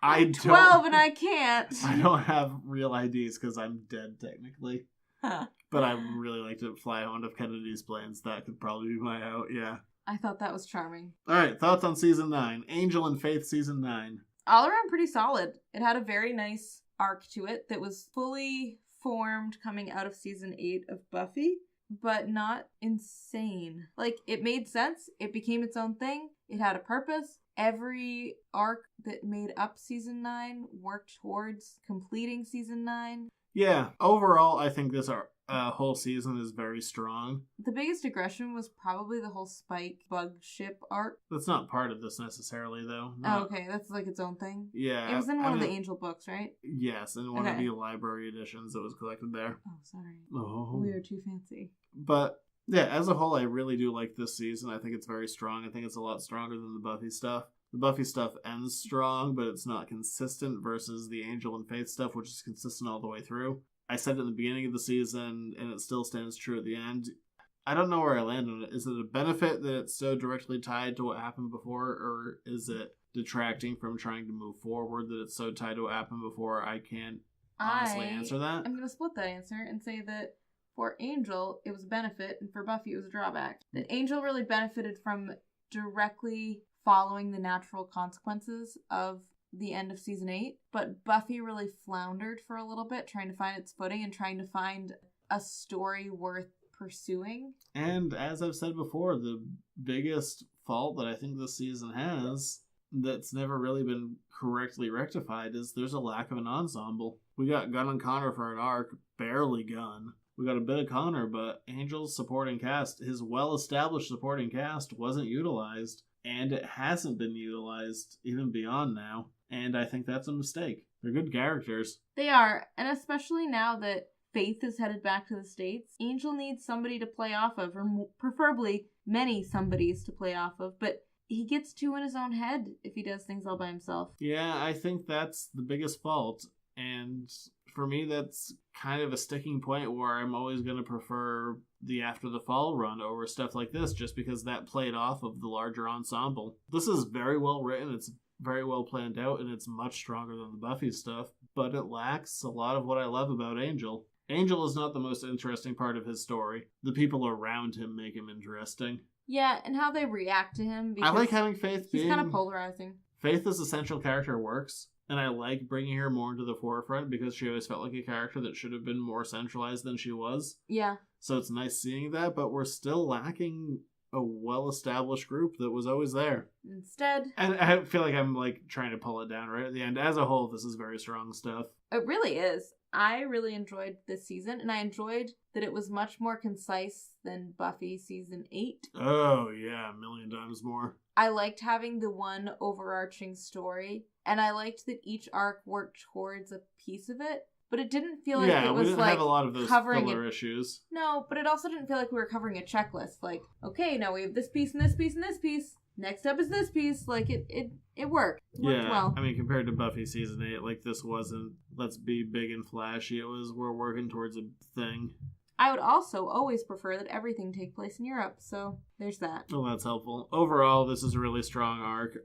I'm 12 and I can't. I don't have real IDs because I'm dead technically. Huh. But I would really like to fly one of Kennedy's planes. That could probably be my out, yeah. I thought that was charming. Alright, thoughts on Season 9. Angel and Faith Season 9. All around pretty solid. It had a very nice arc to it that was fully formed coming out of Season 8 of Buffy, but not insane. Like, it made sense. It became its own thing. It had a purpose. Every arc that made up Season 9 worked towards completing Season 9. Yeah, overall, I think this whole season is very strong. The biggest aggression was probably the whole Spike bug ship arc. That's not part of this necessarily, though. Oh, okay. That's like its own thing? Yeah. It was in one of the Angel books, right? Yes, in one of the library editions that was collected there. Oh, sorry. Oh. We are too fancy. But, yeah, as a whole, I really do like this season. I think it's very strong. I think it's a lot stronger than the Buffy stuff. The Buffy stuff ends strong, but it's not consistent versus the Angel and Faith stuff, which is consistent all the way through. I said it in the beginning of the season, and it still stands true at the end. I don't know where I land on it. Is it a benefit that it's so directly tied to what happened before, or is it detracting from trying to move forward that it's so tied to what happened before? I can't honestly answer that. I'm going to split that answer and say that for Angel, it was a benefit, and for Buffy, it was a drawback. That Angel really benefited from directly following the natural consequences of the end of Season 8, but Buffy really floundered for a little bit, trying to find its footing and trying to find a story worth pursuing. And as I've said before, the biggest fault that I think this season has that's never really been correctly rectified is there's a lack of an ensemble. We got Gunn and Connor for an arc, barely Gunn. We got a bit of Connor, but Angel's supporting cast, his well-established supporting cast, wasn't utilized. And it hasn't been utilized even beyond now. And I think that's a mistake. They're good characters. They are. And especially now that Faith is headed back to the States, Angel needs somebody to play off of, or preferably many somebodies to play off of. But he gets too in his own head if he does things all by himself. Yeah, I think that's the biggest fault. And for me, that's kind of a sticking point where I'm always going to prefer the After the Fall run over stuff like this, just because that played off of the larger ensemble. This is very well written, it's very well planned out, and it's much stronger than the Buffy stuff, but it lacks a lot of what I love about Angel. Angel is not the most interesting part of his story. The people around him make him interesting. Yeah, and how they react to him. Because I like having Faith he's kind of polarizing. Faith as a central character works, and I like bringing her more into the forefront because she always felt like a character that should have been more centralized than she was. Yeah. So it's nice seeing that, but we're still lacking a well-established group that was always there. Instead... And I feel like I'm, trying to pull it down right at the end. As a whole, this is very strong stuff. It really is. I really enjoyed this season, and I enjoyed that it was much more concise than Buffy Season 8. Oh, yeah, a million times more. I liked having the one overarching story, and I liked that each arc worked towards a piece of it, but it didn't feel like it was we didn't have a lot of those filler issues. No, but it also didn't feel like we were covering a checklist. Like, okay, now we have this piece and this piece and this piece. Next up is this piece. Like, it worked. It worked well. I mean, compared to Buffy Season 8, this wasn't, let's be big and flashy. It was, we're working towards a thing. I would also always prefer that everything take place in Europe, so there's that. Oh, that's helpful. Overall, this is a really strong arc.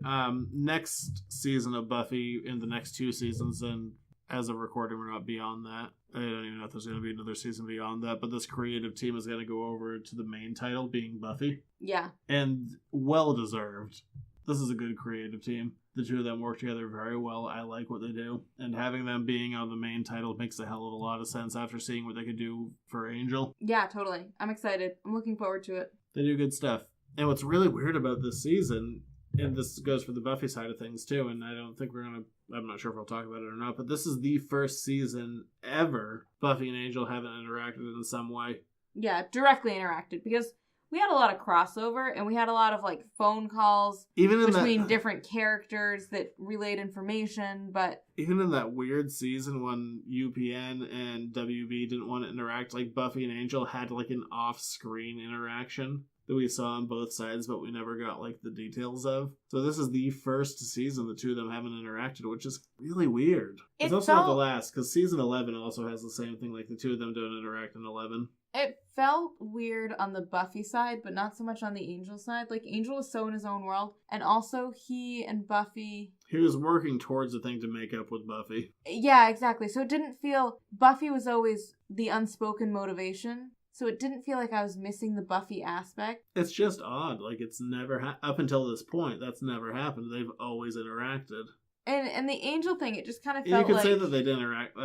Next season of Buffy, in the next 2 seasons, and as of recording, we're not beyond that. I don't even know if there's going to be another season beyond that, but this creative team is going to go over to the main title, being Buffy. Yeah. And well-deserved. This is a good creative team. The two of them work together very well. I like what they do. And having them being on the main title makes a hell of a lot of sense after seeing what they could do for Angel. Yeah, totally. I'm excited. I'm looking forward to it. They do good stuff. And what's really weird about this season, and this goes for the Buffy side of things too, and I don't think I'm not sure if I'll talk about it or not, but this is the first season ever Buffy and Angel haven't interacted in some way. Yeah, directly interacted, because we had a lot of crossover, and we had a lot of, phone calls between different characters that relayed information, but... Even in that weird season when UPN and WB didn't want to interact, Buffy and Angel had, an off-screen interaction that we saw on both sides, but we never got, the details of. So this is the first season the two of them haven't interacted, which is really weird. It's also not the last, because season 11 also has the same thing, the two of them don't interact in 11. It felt weird on the Buffy side, but not so much on the Angel side. Angel was so in his own world, and also he and Buffy... He was working towards a thing to make up with Buffy. Yeah, exactly. So it didn't feel... Buffy was always the unspoken motivation, so it didn't feel like I was missing the Buffy aspect. It's just odd. It's never... up until this point, that's never happened. They've always interacted. And the Angel thing, it just kind of felt you could say that they didn't interact,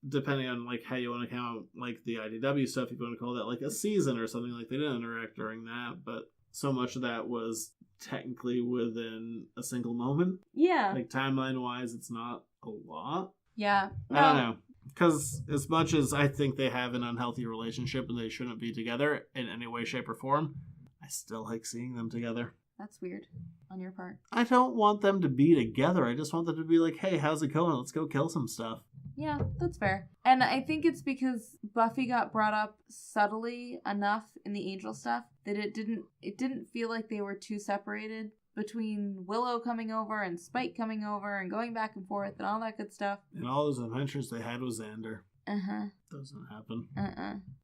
depending on, how you want to count, the IDW stuff, if you want to call that, a season or something, they didn't interact during that, but so much of that was technically within a single moment. Yeah. Timeline-wise, it's not a lot. Yeah. No. I don't know. Because as much as I think they have an unhealthy relationship and they shouldn't be together in any way, shape, or form, I still like seeing them together. That's weird on your part. I don't want them to be together. I just want them to be hey, how's it going? Let's go kill some stuff. Yeah, that's fair. And I think it's because Buffy got brought up subtly enough in the Angel stuff that it didn't feel like they were too separated between Willow coming over and Spike coming over and going back and forth and all that good stuff. And all those adventures they had with Xander. Uh-huh. Doesn't happen.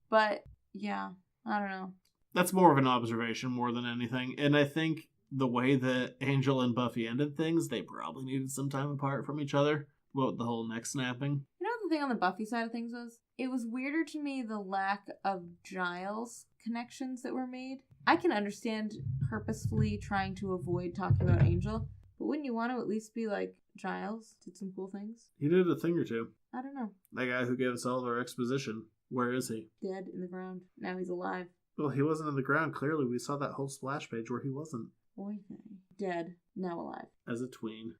But, yeah, I don't know. That's more of an observation more than anything. And I think the way that Angel and Buffy ended things, they probably needed some time apart from each other. What, the whole neck snapping? You know what the thing on the Buffy side of things was? It was weirder to me the lack of Giles connections that were made. I can understand purposefully trying to avoid talking about Angel, but wouldn't you want to at least be Giles did some cool things? He did a thing or two. I don't know. That guy who gave us all of our exposition. Where is he? Dead in the ground. Now he's alive. Well, he wasn't in the ground. Clearly, we saw that whole splash page where he wasn't. Oy vey. Dead. Now alive. As a tween.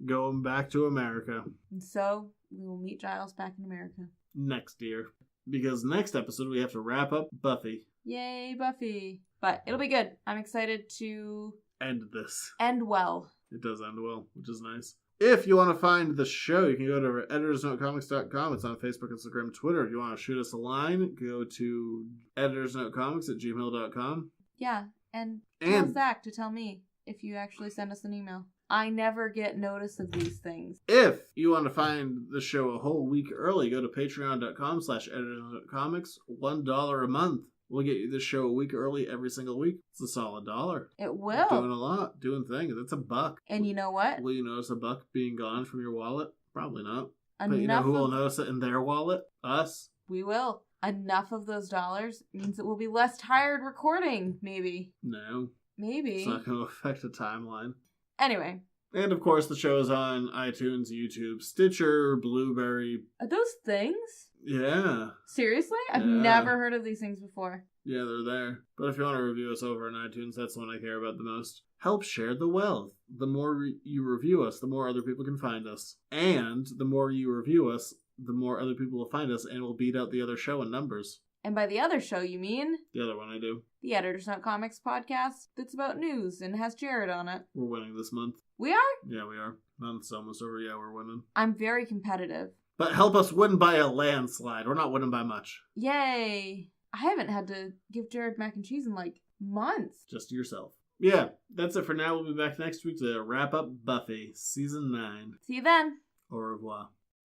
Going back to America. And so, we will meet Giles back in America. Next year. Because next episode, we have to wrap up Buffy. Yay, Buffy. But it'll be good. I'm excited to... end this. End well. It does end well, which is nice. If you want to find the show, you can go to editorsnotecomics.com. It's on Facebook, Instagram, Twitter. If you want to shoot us a line, go to editorsnotecomics@gmail.com. Yeah, and tell Zach to tell me if you actually send us an email. I never get notice of these things. If you want to find the show a whole week early, go to patreon.com/editorsnotecomics. $1 a month We'll get you this show a week early every single week. It's a solid $1. It will. Doing a lot. Doing things. It's $1. And you know what? Will you notice $1 being gone from your wallet? Probably not. Enough but you know who will notice it in their wallet? Us. We will. Enough of those dollars means that we'll be less tired recording, maybe. No. Maybe. It's not going to affect the timeline. Anyway. And of course, the show is on iTunes, YouTube, Stitcher, Blueberry. Are those things? Yeah. Seriously? I've never heard of these things before. Yeah, they're there. But if you want to review us over on iTunes, that's the one I care about the most. Help share the wealth. The more you review us, the more other people can find us. And the more you review us, the more other people will find us and will beat out the other show in numbers. And by the other show, you mean? The other one I do. The Editors Note Comics podcast that's about news and has Jared on it. We're winning this month. We are? Yeah, we are. Month's almost over. Yeah, we're winning. I'm very competitive. But help us win by a landslide. We're not winning by much. Yay. I haven't had to give Jared mac and cheese in like months. Just to yourself. Yeah, that's it for now. We'll be back next week to wrap up Buffy Season 9. See you then. Au revoir.